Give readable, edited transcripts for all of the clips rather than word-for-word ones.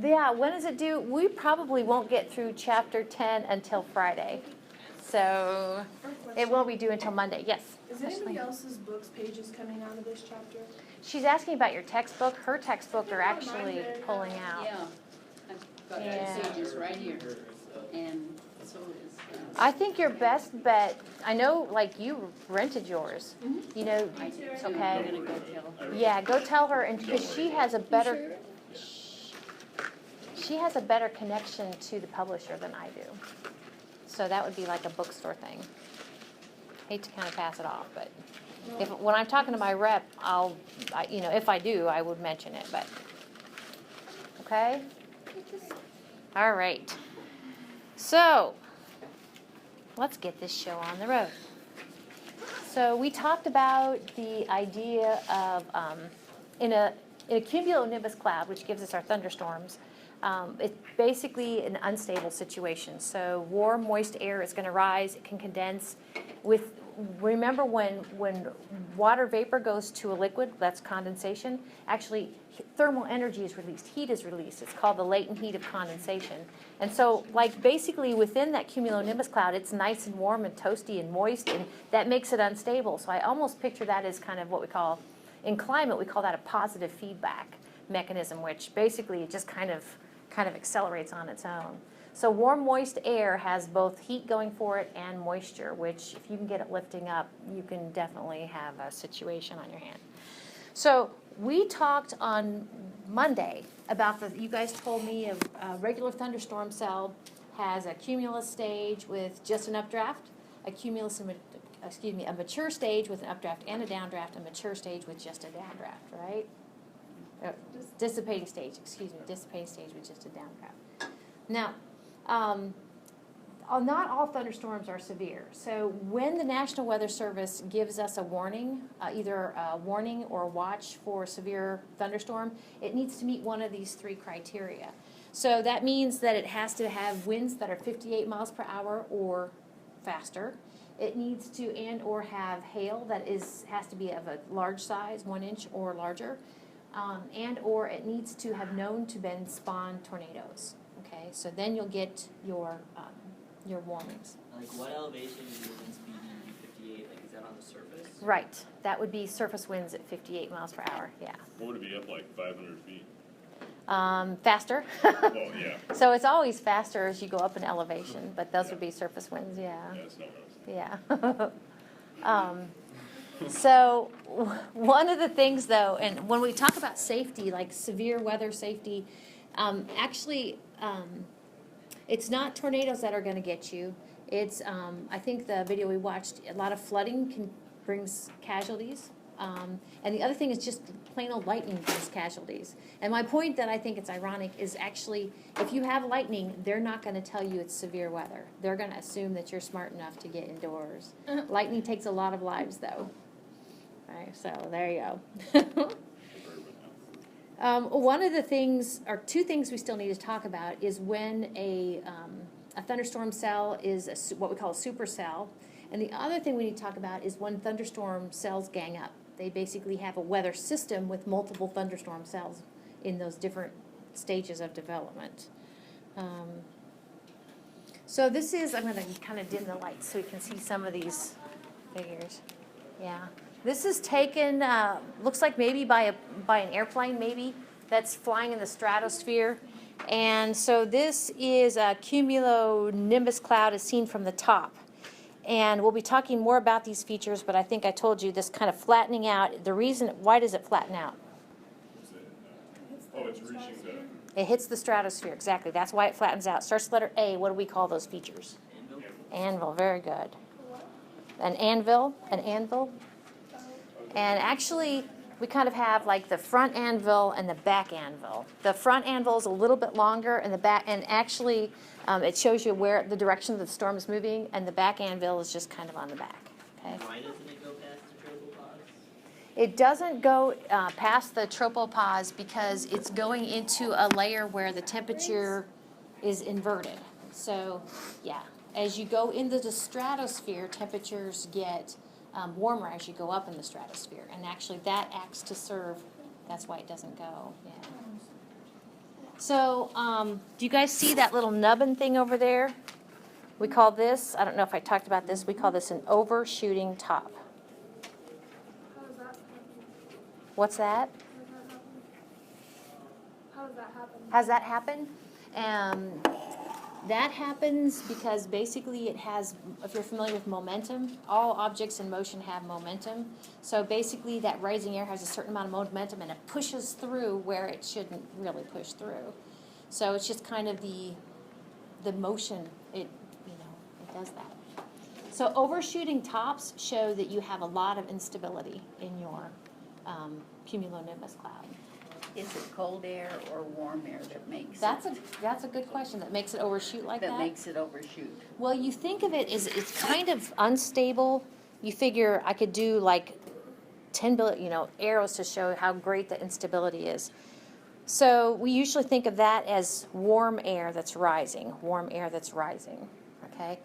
Yeah, when is it due? We probably won't get through chapter 10 until Friday. So it won't be due until Monday. Yes? Is anybody else's books pages coming out of this chapter? She's asking about your textbook. Her textbook are actually pulling out. Yeah, I've got two pages right here, and so is. I think your best bet, I know like you rented yours, you know, I do too. okay. I'm gonna go tell her. Yeah, go tell her, and because she has a better, she has a better connection to the publisher than I do. So that would be like a bookstore thing. Hate to kind of pass it off, but when I'm talking to my rep, you know, if I do, I would mention it, but, okay? All right. So, let's get this show on the road. So we talked about the idea of, in a cumulonimbus cloud, which gives us our thunderstorms, it's basically an unstable situation. So warm, moist air is going to rise. It can condense. Remember when water vapor goes to a liquid, that's condensation, actually thermal energy is released, heat is released. It's called the latent heat of condensation. And so like basically within that cumulonimbus cloud, it's nice and warm and toasty and moist, and that makes it unstable. So I almost picture that as kind of what we call, in climate, we call that a positive feedback mechanism, which basically it just kind of accelerates on its own. So warm, moist air has both heat going for it and moisture, which if you can get it lifting up, you can definitely have a situation on your hand. So we talked on Monday about you guys told me a regular thunderstorm cell has a cumulus stage with just an updraft, a mature stage with an updraft and a downdraft, a mature stage with just a downdraft, right? Dissipating stage with just a downdraft. Now, not all thunderstorms are severe. So when the National Weather Service gives us a warning, either a warning or a watch for severe thunderstorm, it needs to meet one of these three criteria. So that means that it has to have winds that are 58 miles per hour or faster. It needs to and or have hail that has to be of a large size, 1 inch or larger, and or it needs to have known to then spawn tornadoes. Okay, so then you'll get your warnings. Like what elevation is the wind speed in 58? Like is that on the surface? Right, that would be surface winds at 58 miles per hour. Yeah. What would it be up like 500 feet? Faster. Well, yeah. So it's always faster as you go up in elevation, but those would be surface winds. Yeah. Yeah, it's not most. Yeah. So one of the things, though, and when we talk about safety, like severe weather safety, it's not tornadoes that are going to get you. It's, I think the video we watched, a lot of flooding brings casualties. And the other thing is just plain old lightning brings casualties. And my point that I think it's ironic is actually, if you have lightning, they're not going to tell you it's severe weather. They're going to assume that you're smart enough to get indoors. Lightning takes a lot of lives, though. All right, so there you go. One of the things, or two things we still need to talk about is when a thunderstorm cell is what we call a supercell. And the other thing we need to talk about is when thunderstorm cells gang up. They basically have a weather system with multiple thunderstorm cells in those different stages of development. So this is, I'm going to kind of dim the lights so we can see some of these figures. Yeah. This is taken, looks like maybe by an airplane, maybe, that's flying in the stratosphere. And so this is a cumulonimbus cloud as seen from the top. And we'll be talking more about these features, but I think I told you this kind of flattening out. The reason, why does it flatten out? Oh, it's reaching the... It hits the stratosphere, exactly. That's why it flattens out. Starts with letter A. What do we call those features? Anvil? Anvil, very good. An anvil. And actually, we kind of have like the front anvil and the back anvil. The front anvil is a little bit longer, and the back, and actually, it shows you where the direction that the storm is moving, and the back anvil is just kind of on the back. Okay. Why doesn't it go past the tropopause? It doesn't go past the tropopause because it's going into a layer where the temperature is inverted. So, yeah, as you go into the stratosphere, temperatures get warmer as you go up in the stratosphere, and actually that acts to serve. That's why it doesn't go. Yeah. So, do you guys see that little nubbin thing over there? We call this, I don't know if I talked about this, we call this an overshooting top. How does that happen? What's that? How does that happen? Has that happened? That happens because basically it has, if you're familiar with momentum, all objects in motion have momentum. So basically that rising air has a certain amount of momentum and it pushes through where it shouldn't really push through. So it's just kind of the motion, it does that. So overshooting tops show that you have a lot of instability in your cumulonimbus cloud. Is it cold air or warm air that makes That's a good question. That makes it overshoot like that? that makes it overshoot? Well, you think of it as it's kind of unstable. You figure I could do like 10 billion, arrows to show how great the instability is. So we usually think of that as warm air that's rising, okay?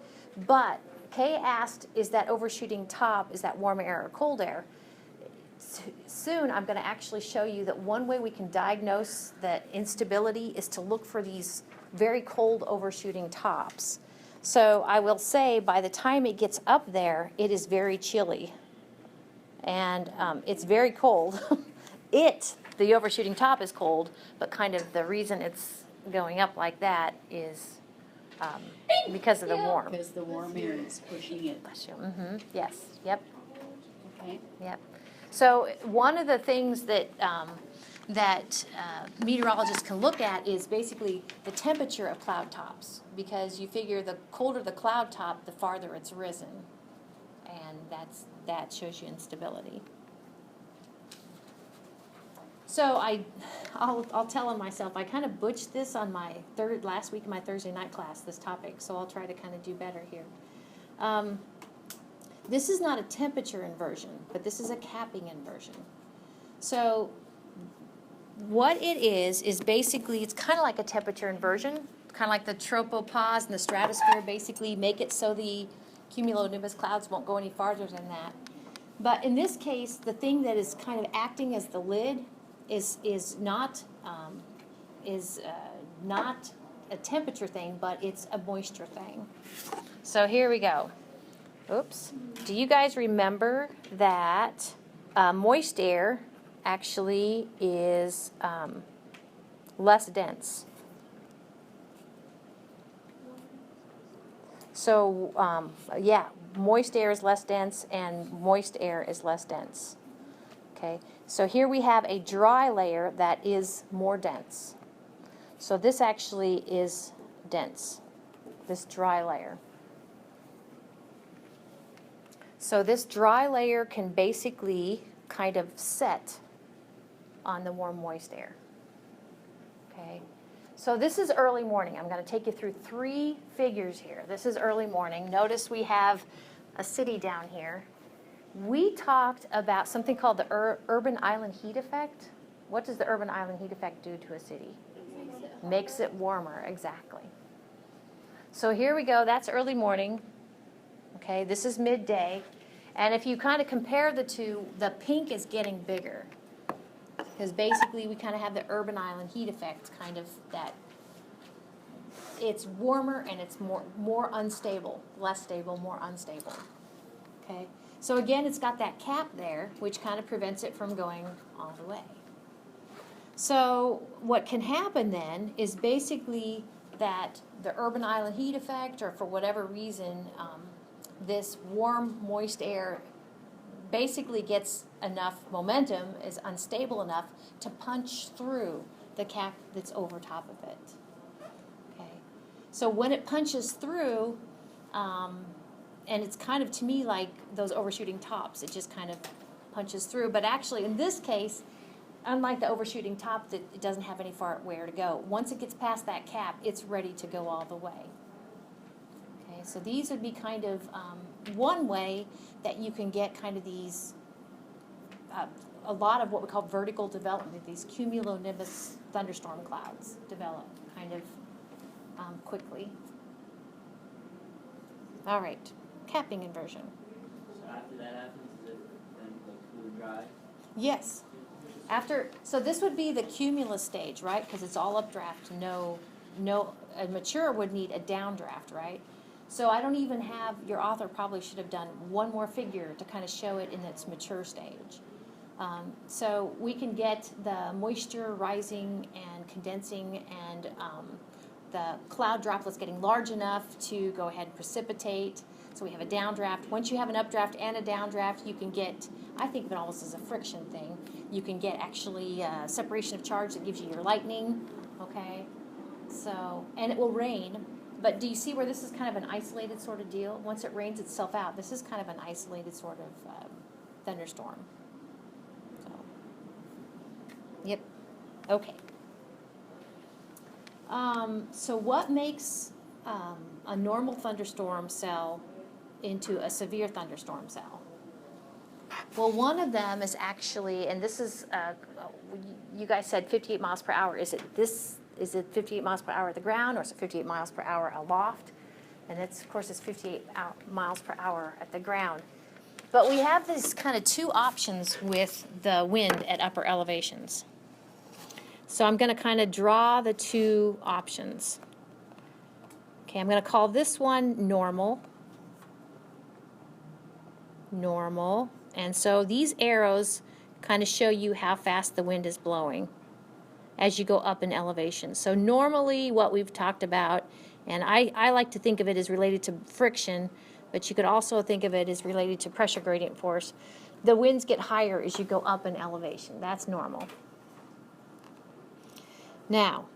But Kay asked, is that overshooting top, is that warm air or cold air? Soon I'm going to actually show you that one way we can diagnose that instability is to look for these very cold overshooting tops. So I will say by the time it gets up there, it is very chilly. And it's very cold. The overshooting top is cold, but kind of the reason it's going up like that is because of the warm. Because the warm air is pushing it. Bless you. Yes, yep. Okay. Yep. So one of the things that meteorologists can look at is basically the temperature of cloud tops, because you figure the colder the cloud top, the farther it's risen, and that shows you instability. So I'll tell on myself. I kind of butched this on my last week of my Thursday night class, this topic. So I'll try to kind of do better here. This is not a temperature inversion, but this is a capping inversion. So what it is basically, it's kind of like a temperature inversion, kind of like the tropopause and the stratosphere basically make it so the cumulonimbus clouds won't go any farther than that. But in this case, the thing that is kind of acting as the lid is not a temperature thing, but it's a moisture thing. So here we go. Oops. Do you guys remember that moist air actually is less dense? So, moist air is less dense and moist air is less dense. Okay, so here we have a dry layer that is more dense. So this actually is dense, this dry layer. So this dry layer can basically kind of set on the warm moist air. Okay, so this is early morning. I'm going to take you through 3 figures here. This is early morning. Notice we have a city down here. We talked about something called the urban island heat effect. What does the urban island heat effect do to a city? Makes it warmer, exactly. So here we go. That's early morning. Okay, this is midday. And if you kind of compare the two, the pink is getting bigger. Because basically we kind of have the urban island heat effect, kind of that it's warmer and it's more unstable, less stable, more unstable. Okay, so again, it's got that cap there, which kind of prevents it from going all the way. So what can happen then is basically that the urban island heat effect, or for whatever reason, this warm, moist air basically gets enough momentum, is unstable enough to punch through the cap that's over top of it. Okay, so when it punches through, and it's kind of, to me, like those overshooting tops, it just kind of punches through. But actually, in this case, unlike the overshooting top, that it doesn't have any far where to go. Once it gets past that cap, it's ready to go all the way. Okay, so these would be kind of one way that you can get kind of these, a lot of what we call vertical development, these cumulonimbus thunderstorm clouds develop kind of quickly. All right, capping inversion. So after that happens, is it then like cool and dry? Yes. So this would be the cumulus stage, right? Because it's all updraft, a mature would need a downdraft, right? So I don't even have, your author probably should have done one more figure to kind of show it in its mature stage. So we can get the moisture rising and condensing and the cloud droplets getting large enough to go ahead and precipitate. So we have a downdraft. Once you have an updraft and a downdraft, you can get, I think of it almost as a friction thing. You can get actually separation of charge that gives you your lightning, okay? So, and it will rain. But do you see where this is kind of an isolated sort of deal? Once it rains itself out, this is kind of an isolated sort of thunderstorm. So, yep, okay. So what makes a normal thunderstorm cell into a severe thunderstorm cell? Well, one of them is actually, and this is, you guys said 58 miles per hour. Is it 58 miles per hour at the ground, or is it 58 miles per hour aloft? And it's, of course, it's 58 miles per hour at the ground. But we have these kind of two options with the wind at upper elevations. So I'm going to kind of draw the two options. Okay, I'm going to call this one normal. Normal. And so these arrows kind of show you how fast the wind is blowing as you go up in elevation. So normally what we've talked about, and I like to think of it as related to friction, but you could also think of it as related to pressure gradient force. The winds get higher as you go up in elevation. That's normal. Now,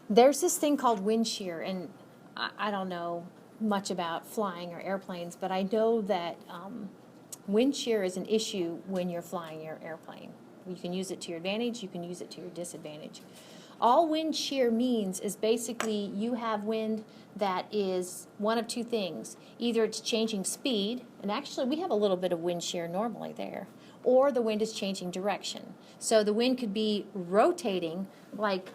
there's this thing called wind shear, and I don't know much about flying or airplanes, but I know that wind shear is an issue when you're flying your airplane. You can use it to your advantage, you can use it to your disadvantage. All wind shear means is basically you have wind that is one of two things. Either it's changing speed, and actually we have a little bit of wind shear normally there, or the wind is changing direction. So the wind could be rotating, like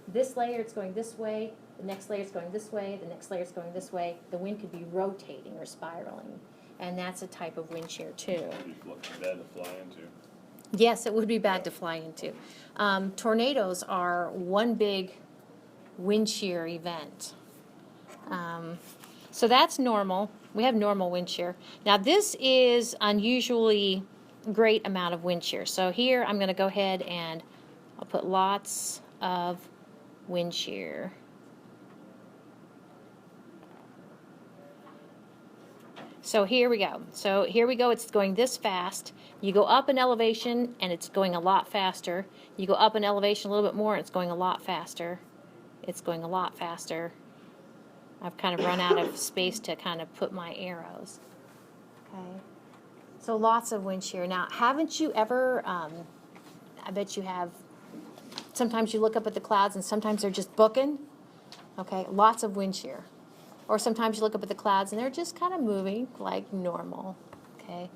this layer it's going this way, the next layer is going this way, the next layer is going this way. The wind could be rotating or spiraling, and that's a type of wind shear too. It'd be bad to fly into. Yes, it would be bad to fly into. Tornadoes are one big wind shear event. So that's normal. We have normal wind shear. Now this is unusually great amount of wind shear. So here I'm going to go ahead and I'll put lots of wind shear. So here we go. So here we go. It's going this fast. You go up in elevation and it's going a lot faster. You go up in elevation a little bit more and it's going a lot faster. It's going a lot faster. I've kind of run out of space to kind of put my arrows. Okay. So lots of wind shear. Now, haven't you ever, I bet you have, sometimes you look up at the clouds and sometimes they're just booking. Okay, lots of wind shear. Or sometimes you look up at the clouds and they're just kind of moving like normal, okay?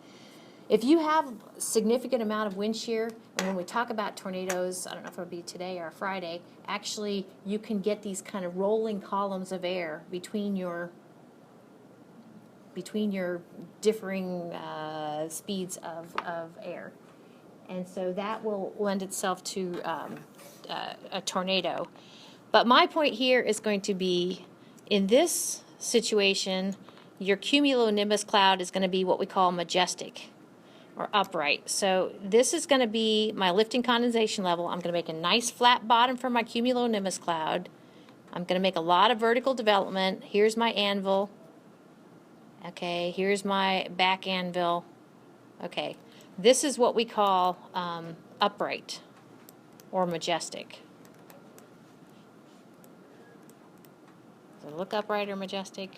If you have a significant amount of wind shear, and when we talk about tornadoes, I don't know if it'll be today or Friday, actually you can get these kind of rolling columns of air between your differing speeds of air. And so that will lend itself to a tornado. But my point here is going to be, in this situation, your cumulonimbus cloud is going to be what we call majestic or upright. So this is going to be my lifting condensation level. I'm going to make a nice flat bottom for my cumulonimbus cloud. I'm going to make a lot of vertical development. Here's my anvil. Okay, here's my back anvil. Okay, this is what we call upright or majestic. Does it look upright or majestic?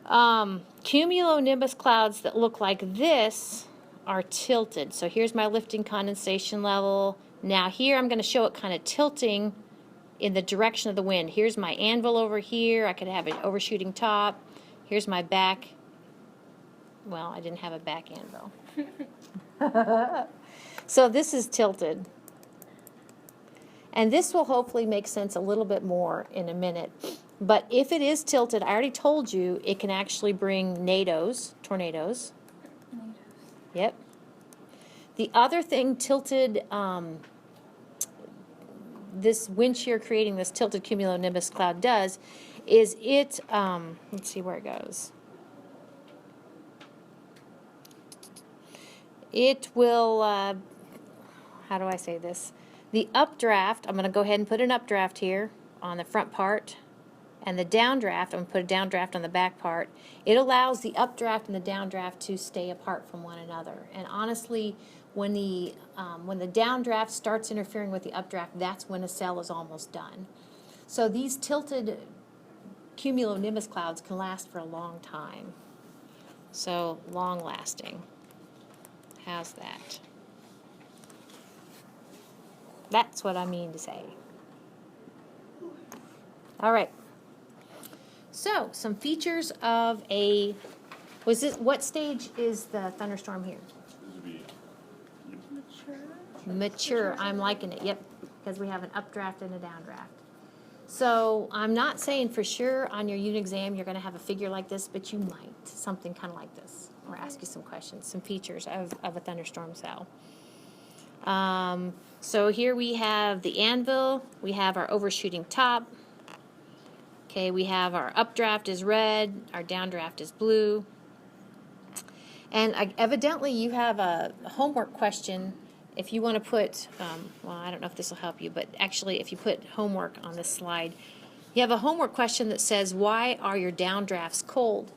Cumulonimbus clouds that look like this are tilted. So here's my lifting condensation level. Now here I'm going to show it kind of tilting in the direction of the wind. Here's my anvil over here. I could have an overshooting top. Here's my back. Well, I didn't have a back anvil. So this is tilted. And this will hopefully make sense a little bit more in a minute. But if it is tilted, I already told you, it can actually bring tornadoes. Yep. The other thing tilted, this wind shear creating this tilted cumulonimbus cloud does is it, let's see where it goes. It will, how do I say this? The updraft, I'm going to go ahead and put an updraft here on the front part. And the downdraft, I'm going to put a downdraft on the back part. It allows the updraft and the downdraft to stay apart from one another. And honestly, when the downdraft starts interfering with the updraft, that's when a cell is almost done. So these tilted cumulonimbus clouds can last for a long time. So long lasting. How's that? That's what I mean to say. All right. So, some features of a, what stage is the thunderstorm here? This would be Mature. I'm liking it, yep, because we have an updraft and a downdraft. So, I'm not saying for sure on your unit exam you're going to have a figure like this, but you might, something kind of like this, or ask you some questions, some features of a thunderstorm cell. So here we have the anvil, we have our overshooting top. Okay, we have our updraft is red, our downdraft is blue. And evidently you have a homework question if you want to put, well, I don't know if this will help you, but actually if you put homework on this slide, you have a homework question that says, why are your downdrafts cold?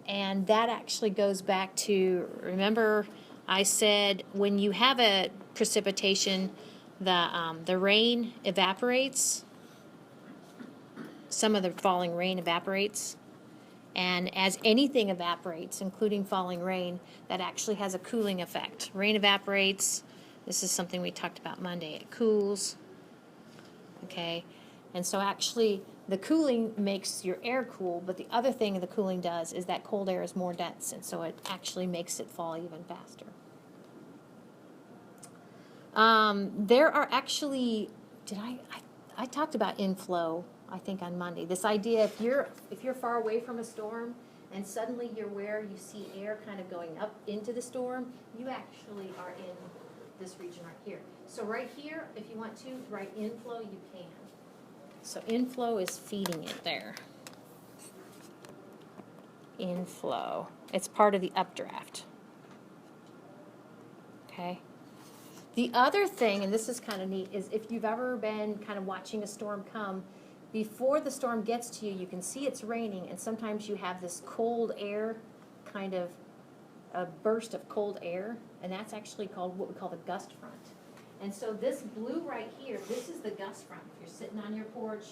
And that actually goes back to, remember I said when you have a precipitation, the rain evaporates. Some of the falling rain evaporates, and as anything evaporates, including falling rain, that actually has a cooling effect. Rain evaporates. This is something we talked about Monday. It cools. Okay, and so actually the cooling makes your air cool, but the other thing the cooling does is that cold air is more dense, and so it actually makes it fall even faster. There are actually, I talked about inflow, I think on Monday. This idea, if you're far away from a storm and suddenly you're where you see air kind of going up into the storm, you actually are in this region right here. So right here, if you want to write inflow, you can. So inflow is feeding it there. Inflow. It's part of the updraft. Okay. The other thing, and this is kind of neat, is if you've ever been kind of watching a storm come, before the storm gets to you, you can see it's raining, and sometimes you have this cold air, kind of a burst of cold air, and that's actually called what we call the gust front. And so this blue right here, this is the gust front. If you're sitting on your porch,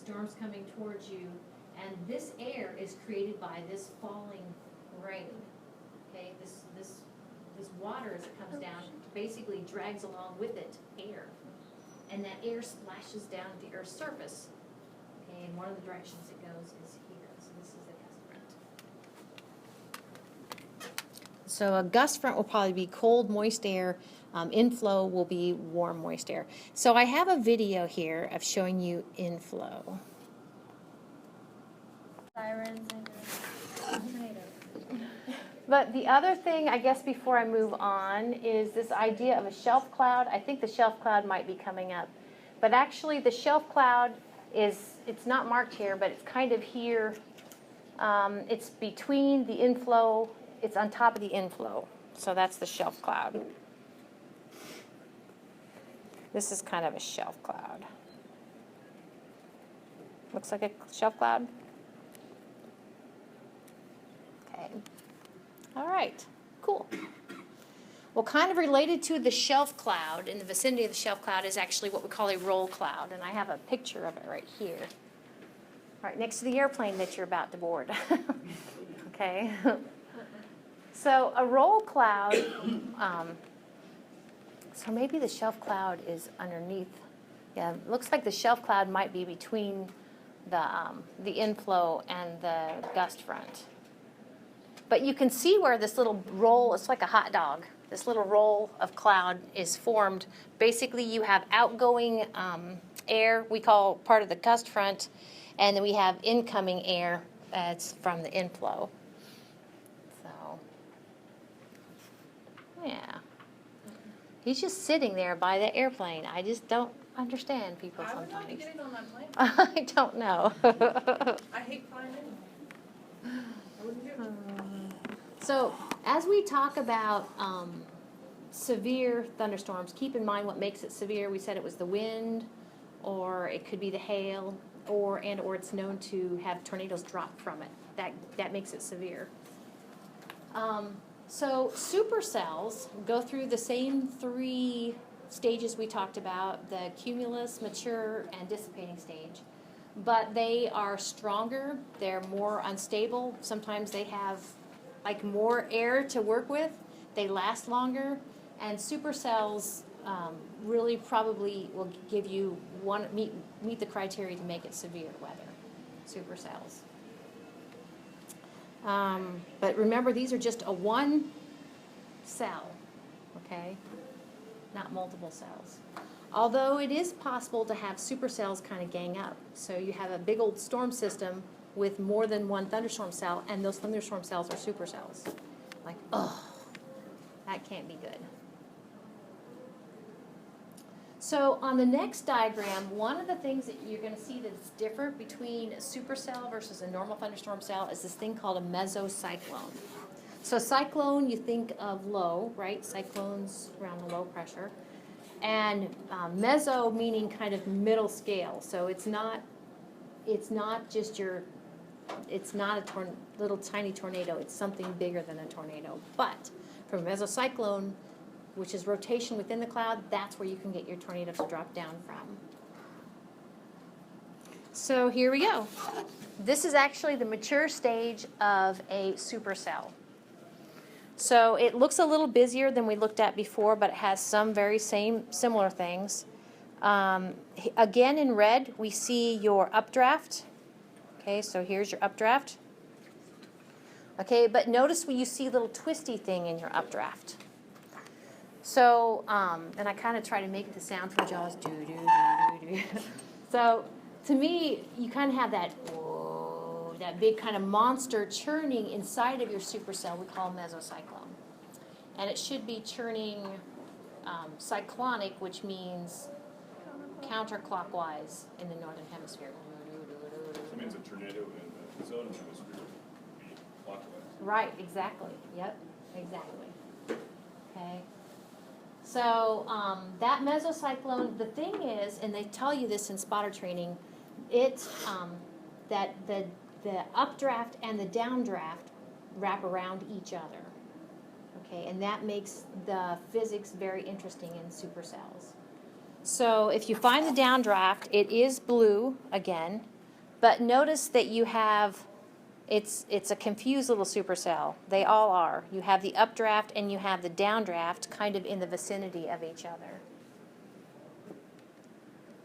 storm's coming towards you, and this air is created by this falling rain. Okay, this water as it comes down basically drags along with it air, and that air splashes down at the Earth's surface. Okay, and one of the directions it goes is here. So this is the gust front. So a gust front will probably be cold, moist air. Inflow will be warm, moist air. So I have a video here of showing you inflow. Sirens and tornadoes. But the other thing, I guess, before I move on, is this idea of a shelf cloud. I think the shelf cloud might be coming up. But actually, the shelf cloud it's not marked here, but it's kind of here. It's between the inflow. It's on top of the inflow. So that's the shelf cloud. This is kind of a shelf cloud. Looks like a shelf cloud. Okay. All right. Cool. Well, kind of related to the shelf cloud, in the vicinity of the shelf cloud, is actually what we call a roll cloud, and I have a picture of it right here, right next to the airplane that you're about to board. Okay. So a roll cloud, so maybe the shelf cloud is underneath. Yeah, it looks like the shelf cloud might be between the inflow and the gust front. But you can see where this little roll, it's like a hot dog. This little roll of cloud is formed. Basically, you have outgoing air, we call part of the gust front, and then we have incoming air that's from the inflow. So, yeah. He's just sitting there by the airplane. I just don't understand people I would not be sometimes. getting on that plane. I don't know. I hate flying anyway. I wouldn't do it. So, as we talk about severe thunderstorms, keep in mind what makes it severe. We said it was the wind, or it could be the hail, or it's known to have tornadoes drop from it. That makes it severe. So supercells go through the same 3 stages we talked about, the cumulus, mature, and dissipating stage. But they are stronger, they're more unstable. Sometimes they have like more air to work with, they last longer, and supercells really probably will give you meet the criteria to make it severe weather, supercells. But remember, these are just a one cell, okay? Not multiple cells. Although it is possible to have supercells kind of gang up. So you have a big old storm system with more than one thunderstorm cell, and those thunderstorm cells are supercells. Like, oh, that can't be good. So on the next diagram, one of the things that you're going to see that's different between a supercell versus a normal thunderstorm cell is this thing called a mesocyclone. So cyclone, you think of low, right? Cyclones around the low pressure. And meso meaning kind of middle scale. So it's not just it's not a little tiny tornado. It's something bigger than a tornado. But for a mesocyclone, which is rotation within the cloud, that's where you can get your tornado to drop down from. So here we go. This is actually the mature stage of a supercell. So it looks a little busier than we looked at before, but it has some very similar things. Again, in red, we see your updraft. Okay, so here's your updraft. Okay, but notice when you see a little twisty thing in your updraft. So, and I kind of try to make the sound from Jaws, do, do, do, do, do. So, to me, you kind of have that, whoa, that big kind of monster churning inside of your supercell we call mesocyclone. And it should be churning cyclonic, which means counterclockwise in the northern hemisphere. So it means a tornado in the southern hemisphere would be clockwise. Right, exactly. Yep, exactly. Okay. So that mesocyclone, the thing is, and they tell you this in spotter training, it's that the updraft and the downdraft wrap around each other. Okay, and that makes the physics very interesting in supercells. So if you find the downdraft, it is blue again, but notice that you have it's a confused little supercell. They all are. You have the updraft and you have the downdraft kind of in the vicinity of each other.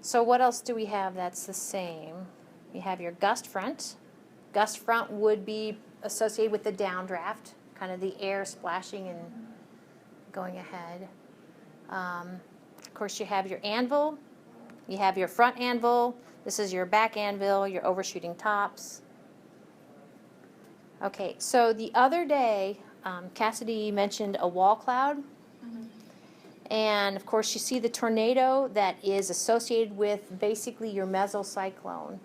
So what else do we have that's the same? You have your gust front. Gust front would be associated with the downdraft, kind of the air splashing and going ahead. Of course, you have your anvil. You have your front anvil. This is your back anvil, your overshooting tops. Okay, so the other day, Cassidy mentioned a wall cloud. And of course, you see the tornado that is associated with basically your mesocyclone.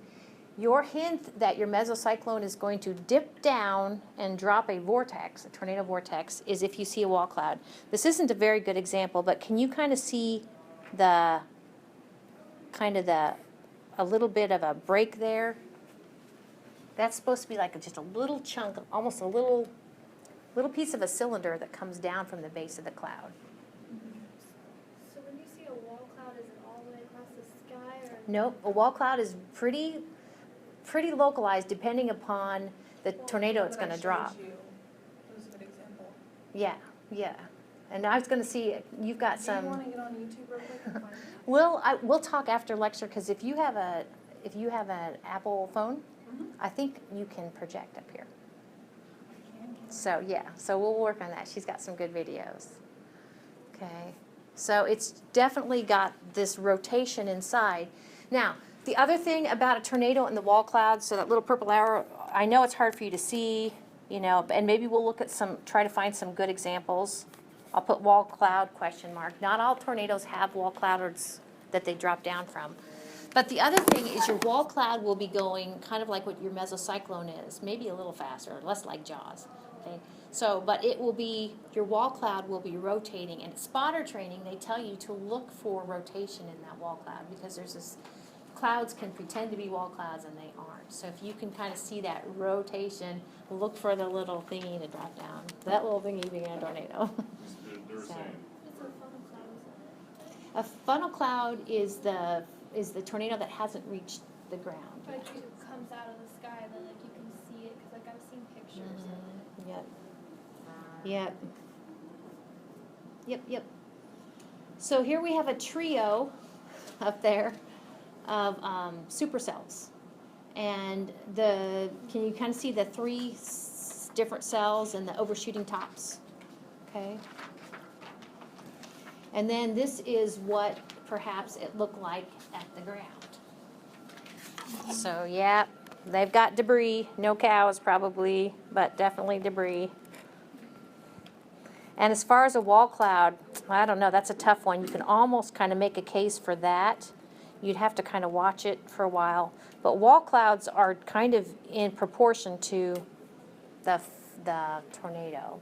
Your hint that your mesocyclone is going to dip down and drop a vortex, a tornado vortex, is if you see a wall cloud. This isn't a very good example, but can you kind of see a little bit of a break there? That's supposed to be like just a little chunk, almost a little piece of a cylinder that comes down from the base of the cloud. So when you see a wall cloud, is it all the way across the sky, or? Nope, a wall cloud is pretty localized depending upon the tornado it's going to drop. That was a good example. Yeah. And I was going to see, you've got Do some. you want to get on YouTube real quick and find it? We'll talk after lecture, because if you have an Apple phone, I think you can project up here. So we'll work on that. She's got some good videos. Okay, so it's definitely got this rotation inside. Now, the other thing about a tornado in the wall cloud, so that little purple arrow, I know it's hard for you to see, and maybe we'll look at try to find some good examples I'll put wall cloud question mark. Not all tornadoes have wall clouds that they drop down from. But the other thing is your wall cloud will be going kind of like what your mesocyclone is, maybe a little faster, less like Jaws. Okay. So, but it will be, your wall cloud will be rotating. And at spotter training, they tell you to look for rotation in that wall cloud because there's this, clouds can pretend to be wall clouds and they aren't. So if you can kind of see that rotation, look for the little thingy to drop down. That little thingy being a tornado. They're So. saying, It's a funnel cloud, isn't it? A funnel cloud is the tornado that hasn't reached the ground. Like it comes out of the sky, then like you can see it, cause like I've seen pictures of it. Yep. Yep. Yep, yep. So here we have a trio up there of supercells. And can you kind of see the three different cells and the overshooting tops? Okay. And then this is what perhaps it looked like at the ground. So yeah, they've got debris, no cows probably, but definitely debris. And as far as a wall cloud, I don't know, that's a tough one. You can almost kind of make a case for that. You'd have to kind of watch it for a while. But wall clouds are kind of in proportion to the tornado.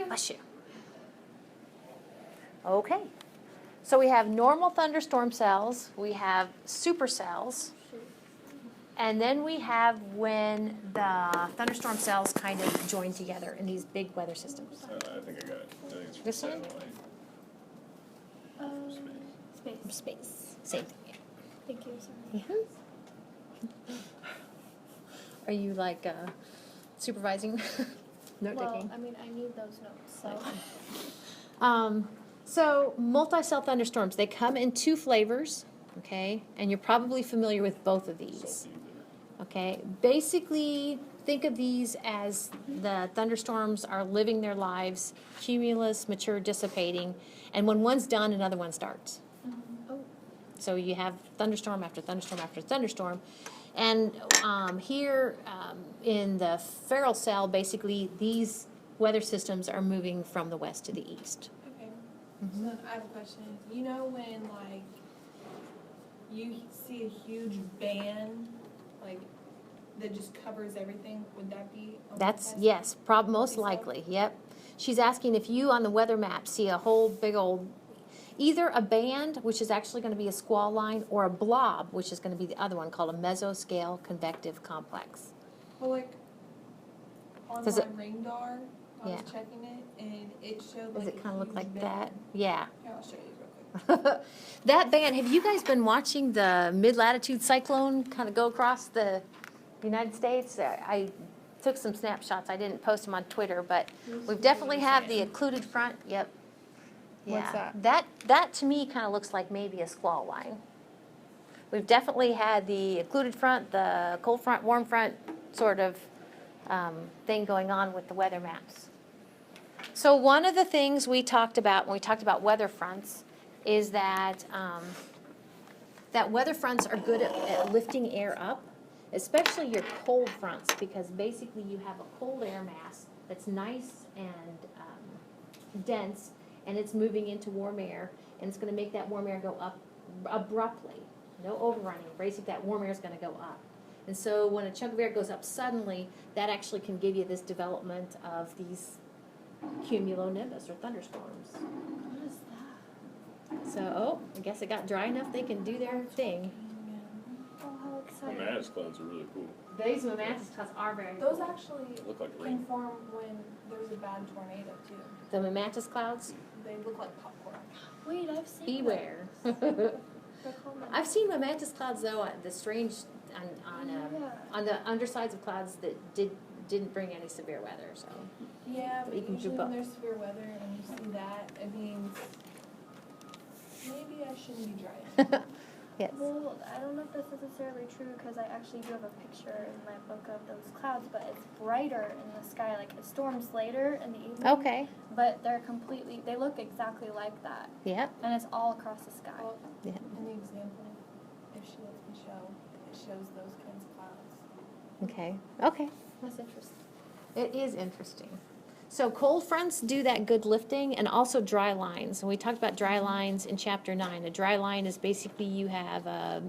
Bless you. Okay. So we have normal thunderstorm cells, we have supercells, and then we have when the thunderstorm cells kind of join together in these big weather systems. I think I got it. I think it's This one? satellite. Space. Space. Same thing. Thank you, sorry. Are you like supervising? Note Well, taking. I mean, I need those notes, so. So multi-cell thunderstorms, they come in two flavors, okay? And you're probably familiar with both of these. Salty there. Okay, basically, think of these as the thunderstorms are living their lives, cumulus, mature, dissipating, and when one's done, another one starts. Oh, So you have thunderstorm after thunderstorm after thunderstorm. And here in the feral cell, basically, these weather systems are moving from the west to the east. Okay, so I have a question. You know when, like, you see a huge band, like, that just covers everything, would that be? That's, overcast? yes, most likely, yep. She's asking if you on the weather map see a whole big old, either a band, which is actually going to be a squall line, or a blob, which is going to be the other one called a mesoscale convective complex. Well, like, on Does my it- radar, I Yeah. was checking it, and it showed Does like it kind of look huge like band. that? Yeah. Here, I'll show you real quick. That band, have you guys been watching the mid-latitude cyclone kind of go across the United States? I took some snapshots. I didn't post them on Twitter, but we've definitely have the occluded front. Yep. What's Yeah. that? That to me kind of looks like maybe a squall line. We've definitely had the occluded front, the cold front, warm front sort of thing going on with the weather maps. So one of the things we talked about when we talked about weather fronts is that that weather fronts are good at lifting air up, especially your cold fronts, because basically you have a cold air mass that's nice and dense, and it's moving into warm air, and it's going to make that warm air go up abruptly. No overrunning. Basically, that warm air is going to go up. And so when a chunk of air goes up suddenly, that actually can give you this development of these cumulonimbus or thunderstorms. what is that? So, I guess it got dry enough they can do their thing. Oh, how exciting. Mantis clouds are really cool. These mantis clouds are very Those actually Look like can rain. form when there's a bad tornado too. The mantis clouds, They look like popcorn. Wait, I've seen beware. those. They're called I've seen mantis clouds though, the strange Yeah. on the undersides of clouds that didn't bring any severe weather. So Yeah, But but you can usually jump when up. there's severe weather and you see that, it means maybe I shouldn't be driving. yes, Well, I don't know if that's necessarily true because I actually do have a picture in my book of those clouds, but it's brighter in the sky. Like it storms later in the evening. okay, But they look exactly like that, yep, and it's all across the sky. Well, yeah. in the example, if she lets me show, it shows those kinds of clouds. Okay, okay, that's interesting. It is interesting. So cold fronts do that good lifting, and also dry lines. And we talked about dry lines in chapter 9. A dry line is basically you have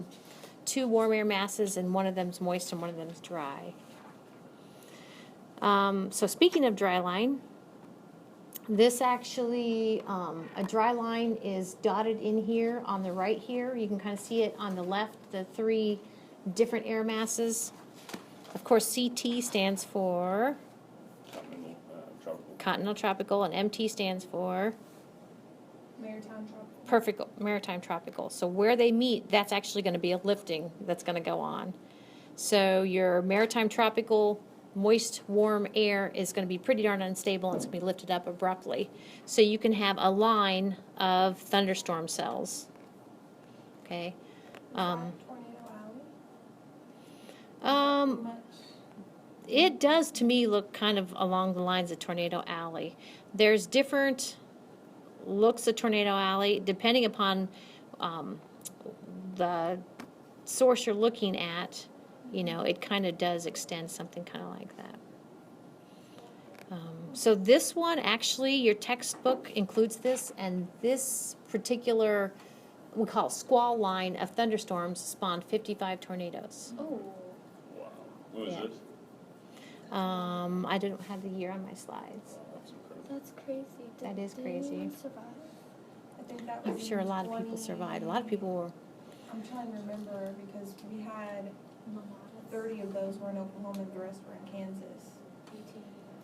2 warm air masses, and one of them's moist and one of them's dry. So speaking of dry line, this actually, a dry line is dotted in here on the right here. You can kind of see it on the left, the 3 different air masses. Of course, CT stands for continental tropical, and MT stands for Maritime tropical. perfect maritime tropical. So where they meet, that's actually going to be a lifting that's going to go on. So your maritime tropical moist warm air is going to be pretty darn unstable, and it's going to be lifted up abruptly. So you can have a line of thunderstorm cells. Okay. Tornado Um, alley? Much. It does to me look kind of along the lines of Tornado Alley. There's different looks of Tornado Alley depending upon the source you're looking at. You know, it kind of does extend something kind of like that. So this one, actually, your textbook includes this, and this particular, we call it squall line of thunderstorms spawned 55 tornadoes. Oh. Wow. What is Yeah. this? I don't have the year on my slides. That's incredible. That's crazy. That is Did crazy. anyone survive? I think that was I'm sure a in lot of people survived. A lot of people were. I'm trying to remember because we had 30 of those were in Oklahoma and the rest were in Kansas.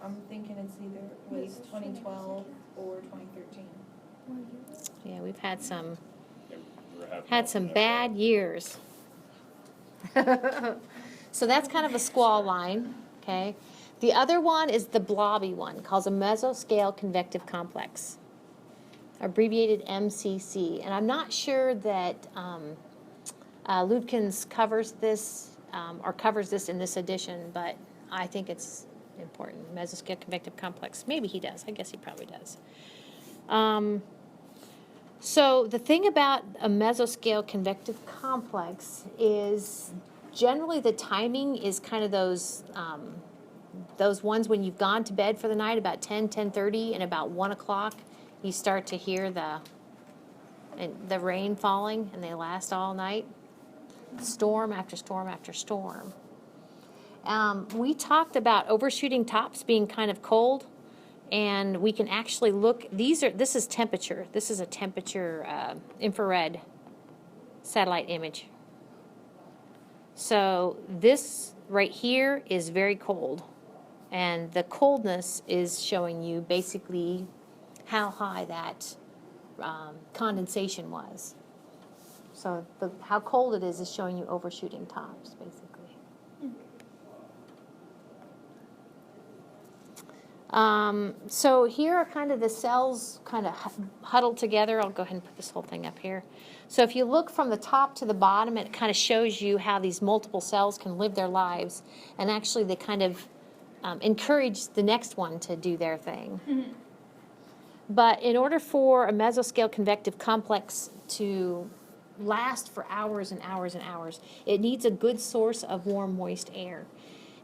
I'm thinking it's either was 2012 or 2013. Yeah, we've had some Yeah, we're having had that some there. bad years. So that's kind of a squall line, okay? The other one is the blobby one, called a mesoscale convective complex, abbreviated MCC. And I'm not sure that Lubkins covers this or covers this in this edition, but I think it's important. Mesoscale convective complex. Maybe he does. I guess he probably does. So the thing about a mesoscale convective complex is generally the timing is kind of those ones when you've gone to bed for the night about 10:30, and about 1 o'clock you start to hear the rain falling, and they last all night. Storm after storm after storm. We talked about overshooting tops being kind of cold, and we can actually look. This is temperature. This is a temperature infrared satellite image. So this right here is very cold, and the coldness is showing you basically how high that condensation was. So how cold it is showing you overshooting tops, basically. So here are kind of the cells kind of huddled together. I'll go ahead and put this whole thing up here. So if you look from the top to the bottom, it kind of shows you how these multiple cells can live their lives, and actually they kind of encourage the next one to do their thing. Mm-hmm. But in order for a mesoscale convective complex to last for hours and hours and hours, it needs a good source of warm, moist air.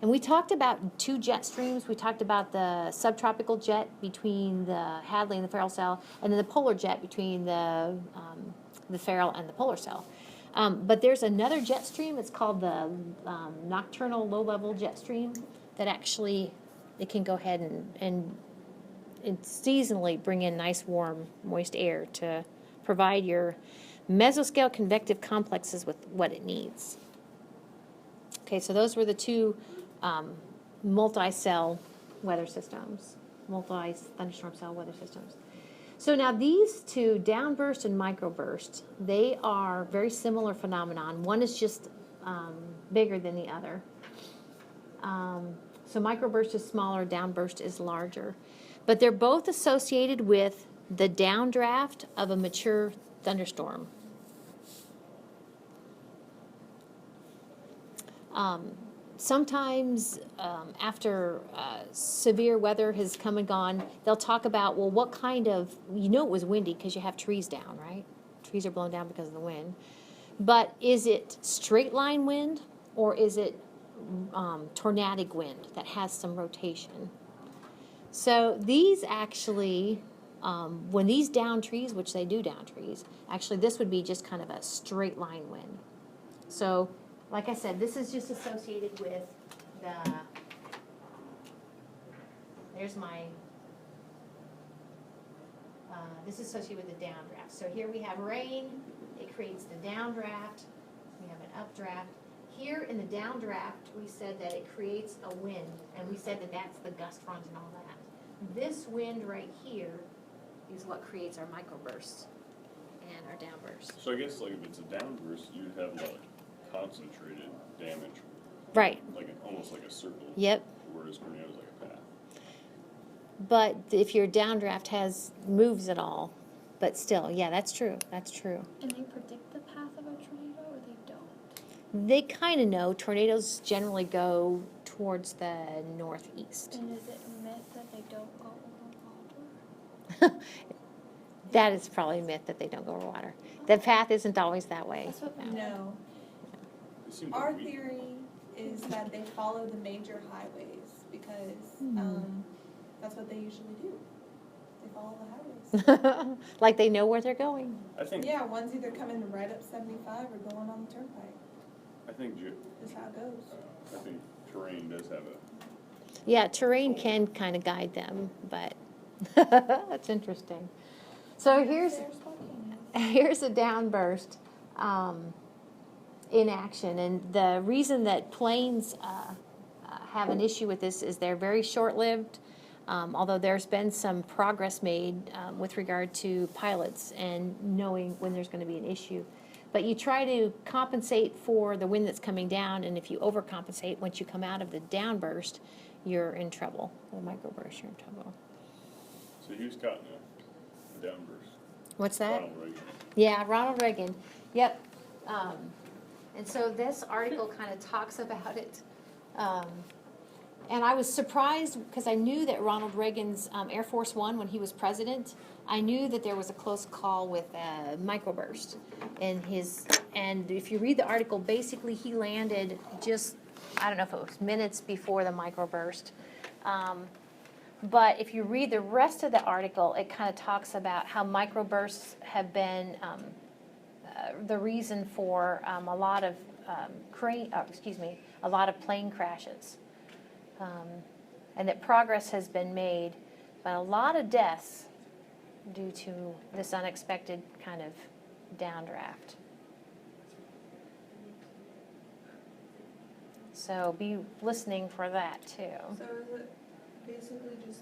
And we talked about 2 jet streams. We talked about the subtropical jet between the Hadley and the Ferrel cell, and then the polar jet between the Ferrel and the polar cell. But there's another jet stream. It's called the nocturnal low-level jet stream that actually it can go ahead and seasonally bring in nice, warm, moist air to provide your mesoscale convective complexes with what it needs. Okay, so those were the 2 multi-cell weather systems, multi-thunderstorm cell weather systems. So now these 2, downburst and microburst, they are very similar phenomenon. One is just bigger than the other. So microburst is smaller, downburst is larger. But they're both associated with the downdraft of a mature thunderstorm. Sometimes after severe weather has come and gone, they'll talk about, well, what kind of, it was windy because you have trees down, right? Trees are blown down because of the wind. But is it straight line wind, or is it tornadic wind that has some rotation? So these actually, when these down trees, which they do down trees, actually this would be just kind of a straight line wind. So, like I said, this is just associated with the, there's my, this is associated with the downdraft. So here we have rain, it creates the downdraft, we have an updraft. Here in the downdraft, we said that it creates a wind, and we said that that's the gust front and all that. This wind right here is what creates our microbursts and our downbursts. So I guess like if it's a downburst, you'd have like concentrated damage, Right. like almost like a circle. Yep. Whereas tornadoes like a path. But if your downdraft moves at all, but still, yeah, that's true. That's true. And they predict the path of a tornado, or they don't? They kind of know. Tornadoes generally go towards the northeast. And is it a myth that they don't go over water? That is probably a myth that they don't go over water. The path isn't always that way. That's what No. It seems Our like we, theory is that they follow the major highways because that's what they usually do. They follow the highways. Like they know where they're going. I think Yeah, one's either coming right up 75 or going on the turnpike. I think That's how it goes. I think terrain does have a. Yeah, terrain can kind of guide them, but that's interesting. So here's Their spontaneous. here's a downburst in action, and the reason that planes have an issue with this is they're very short-lived. Although there's been some progress made with regard to pilots and knowing when there's going to be an issue. But you try to compensate for the wind that's coming down, and if you overcompensate, once you come out of the downburst, you're in trouble. The microburst, you're in trouble. So he was caught in a downburst. What's that? Ronald Reagan. Yeah, Ronald Reagan. Yep. And so this article kind of talks about it. And I was surprised because I knew that Ronald Reagan's Air Force One, when he was president, I knew that there was a close call with microburst. And if you read the article, basically he landed just, I don't know if it was minutes before the microburst. But if you read the rest of the article, it kind of talks about how microbursts have been the reason for a lot of a lot of plane crashes. And that progress has been made, but a lot of deaths due to this unexpected kind of downdraft. So be listening for that too. So is it basically just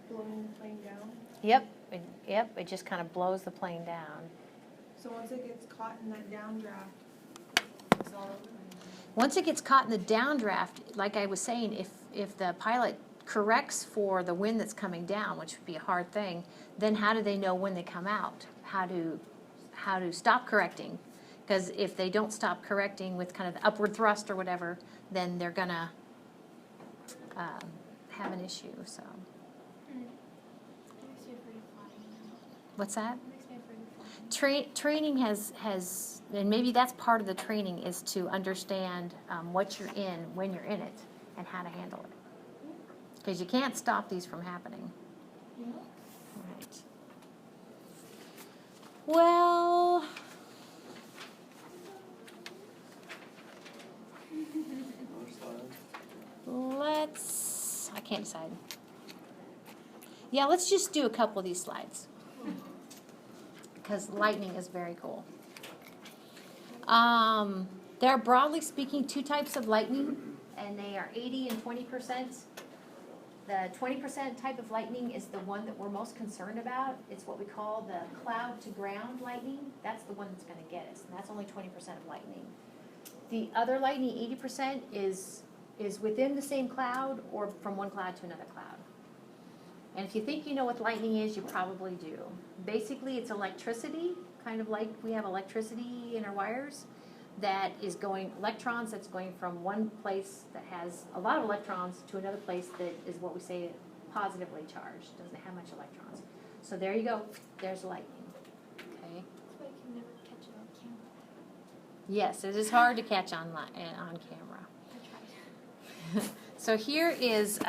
blowing the plane down? Yep, it just kind of blows the plane down. So once it gets caught in that downdraft, it's all over. Once it gets caught in the downdraft, like I was saying, if the pilot corrects for the wind that's coming down, which would be a hard thing, then how do they know when they come out? How to stop correcting? Because if they don't stop correcting with kind of the upward thrust or whatever, then they're gonna have an issue. So, what's that? Training has, and maybe that's part of the training, is to understand what you're in when you're in it and how to handle it. Because you can't stop these from happening. Right. Well, I can't decide. Yeah, let's just do a couple of these slides. Because lightning is very cool. There are, broadly speaking, two types of lightning, and they are 80 and 20%. The 20% type of lightning is the one that we're most concerned about. It's what we call the cloud to ground lightning. That's the one that's going to get us, and that's only 20% of lightning. The other lightning, 80%, is within the same cloud or from one cloud to another cloud. And if you think you know what lightning is, you probably do. Basically, it's electricity, kind of like we have electricity in our wires, that is going, electrons that's going from one place that has a lot of electrons to another place that is what we say positively charged, doesn't have much electrons. So there you go, there's lightning, okay? That's why you can never catch it on camera. Yes, it is hard to catch on camera. I tried. So here is